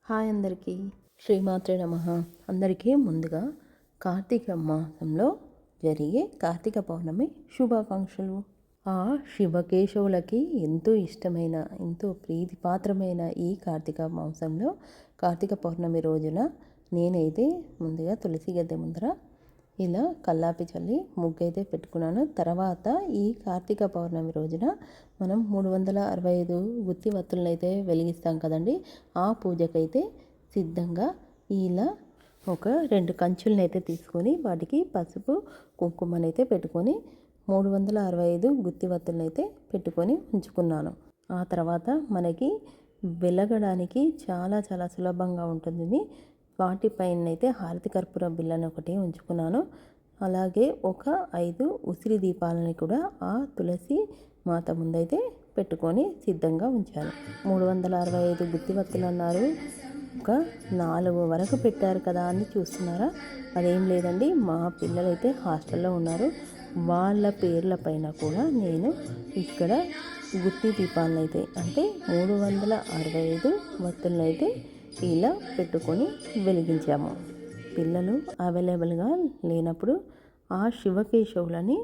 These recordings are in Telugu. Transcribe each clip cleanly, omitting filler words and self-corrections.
హాయ్ అందరికీ, శ్రీమాత్రే నమః. అందరికీ ముందుగా కార్తీక మాసంలో జరిగే కార్తీక పౌర్ణమి శుభాకాంక్షలు. ఆ శివకేశవులకి ఎంతో ఇష్టమైన, ఎంతో ప్రీతిపాత్రమైన ఈ కార్తీక మాసంలో కార్తీక పౌర్ణమి రోజున నేనైతే ముందుగా తులసి గద్దె ముందర ఇలా కల్లాపి చల్లి ముగ్గైతే పెట్టుకున్నాను. తర్వాత ఈ కార్తీక పౌర్ణమి రోజున మనం 365 గుత్తి వత్తులను అయితే వెలిగిస్తాం కదండి. ఆ పూజకైతే సిద్ధంగా ఇలా ఒక 2 కంచులను అయితే తీసుకొని వాటికి పసుపు కుంకుమనైతే పెట్టుకొని 365 గుత్తి వత్తులను అయితే పెట్టుకొని ఉంచుకున్నాను. ఆ తర్వాత మనకి వెలగడానికి చాలా చాలా సులభంగా ఉంటుంది. వాటిపైన అయితే హారతి కర్పూర బిళ్ళను ఒకటి ఉంచుకున్నాను. అలాగే ఒక 5 ఉసిరి దీపాలని కూడా ఆ తులసి మాత ముందైతే పెట్టుకొని సిద్ధంగా ఉంచాను. 365 గుత్తి వత్తులు అన్నారు, ఒక 4 వరకు పెట్టారు కదా అని చూస్తున్నారా? అదేం లేదండి, మా పిల్లలైతే హాస్టల్లో ఉన్నారు. వాళ్ళ పేర్ల పైన కూడా నేను ఇక్కడ గుత్తి దీపాలను అయితే అంటే 365 వత్తులను అయితే ఇలా పెట్టుకొని వెలిగించాము. పిల్లలు అవైలబుల్గా లేనప్పుడు ఆ శివకేశవులని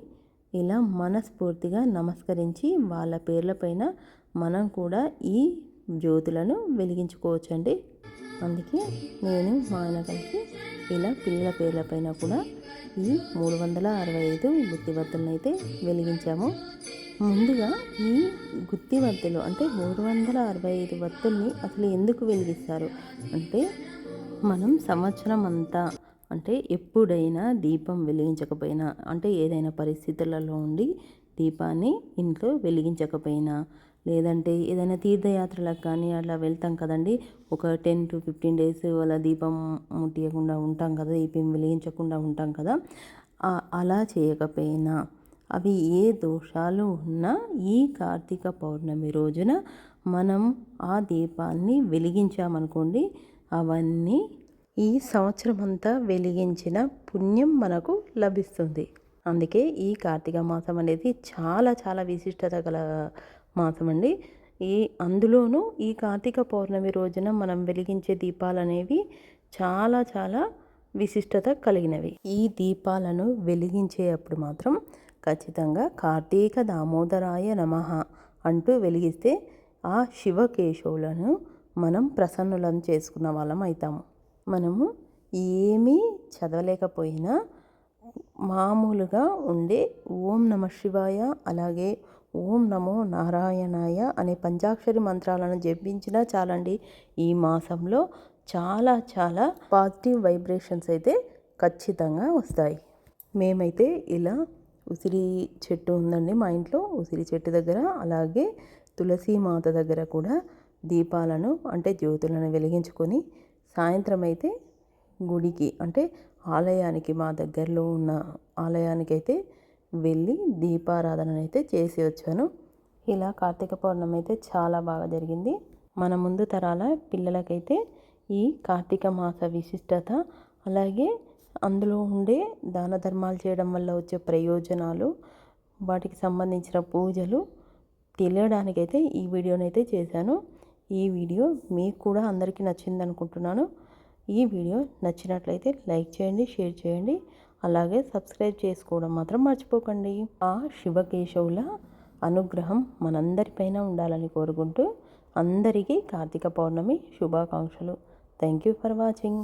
ఇలా మనస్ఫూర్తిగా నమస్కరించి వాళ్ళ పేర్లపైన మనం కూడా ఈ జ్యోతులను వెలిగించుకోవచ్చండి. అందుకే నేను మా ఆయన కలిసి ఇలా పిల్లల పేర్లపైన కూడా ఈ 365 గుత్తి వత్తులను అయితే వెలిగించాము. ముందుగా ఈ గుత్తి వత్తులు అంటే 365 వత్తుల్ని అసలు ఎందుకు వెలిగిస్తారు అంటే, మనం సంవత్సరం అంతా అంటే ఎప్పుడైనా దీపం వెలిగించకపోయినా, అంటే ఏదైనా పరిస్థితులలో ఉండి దీపాన్ని ఇంట్లో వెలిగించకపోయినా, లేదంటే ఏదైనా తీర్థయాత్రలకు కానీ అట్లా వెళ్తాం కదండి. ఒక 10 to 15 days అలా దీపం ముట్టియకుండా ఉంటాం కదా, దీపం వెలిగించకుండా ఉంటాం కదా. అలా చేయకపోయినా, అవి ఏ దోషాలు ఉన్నా ఈ కార్తీక పౌర్ణమి రోజున మనం ఆ దీపాన్ని వెలిగించామనుకోండి, అవన్నీ ఈ సంవత్సరం అంతా వెలిగించిన పుణ్యం మనకు లభిస్తుంది. అందుకే ఈ కార్తీక మాసం అనేది చాలా చాలా విశిష్టత గల మాసం అండి. అందులోనూ ఈ కార్తీక పౌర్ణమి రోజున మనం వెలిగించే దీపాలు అనేవి చాలా చాలా విశిష్టత కలిగినవి. ఈ దీపాలను వెలిగించేటప్పుడు మాత్రం ఖచ్చితంగా కార్తీక దామోదరాయ నమః అంటూ వెలిగిస్తే ఆ శివకేశవులను మనం ప్రసన్నులను చేసుకున్న వాళ్ళం అవుతాము. మనము ఏమీ చదవలేకపోయినా మామూలుగా ఉండే ఓం నమ శివాయ, అలాగే ఓం నమో నారాయణాయ అనే పంచాక్షరి మంత్రాలను జపించినా చాలండి. ఈ మాసంలో చాలా చాలా పాజిటివ్ వైబ్రేషన్స్ అయితే ఖచ్చితంగా వస్తాయి. మేమైతే ఇలా ఉసిరి చెట్టు ఉందండి మా ఇంట్లో. ఉసిరి చెట్టు దగ్గర అలాగే తులసి మాత దగ్గర కూడా దీపాలను అంటే జ్యోతులను వెలిగించుకొని సాయంత్రం అయితే గుడికి అంటే ఆలయానికి, మా దగ్గరలో ఉన్న ఆలయానికి అయితే వెళ్ళి దీపారాధన అయితే చేసి వచ్చాను. ఇలా కార్తీక పౌర్ణమి అయితే చాలా బాగా జరిగింది. మన ముందు తరాల పిల్లలకైతే ఈ కార్తీక మాస విశిష్టత, అలాగే అందులో ఉండే దాన ధర్మాలు చేయడం వల్ల వచ్చే ప్రయోజనాలు, వాటికి సంబంధించిన పూజలు తెలియడానికైతే ఈ వీడియోనైతే చేశాను. ఈ వీడియో మీకు కూడా అందరికీ నచ్చింది అనుకుంటున్నాను. ఈ వీడియో నచ్చినట్లయితే లైక్ చేయండి, షేర్ చేయండి, అలాగే సబ్స్క్రైబ్ చేసుకోవడం మాత్రం మర్చిపోకండి. ఆ శివకేశవుల అనుగ్రహం మనందరిపైన ఉండాలని కోరుకుంటూ అందరికీ కార్తీక పౌర్ణమి శుభాకాంక్షలు. Thank you for watching.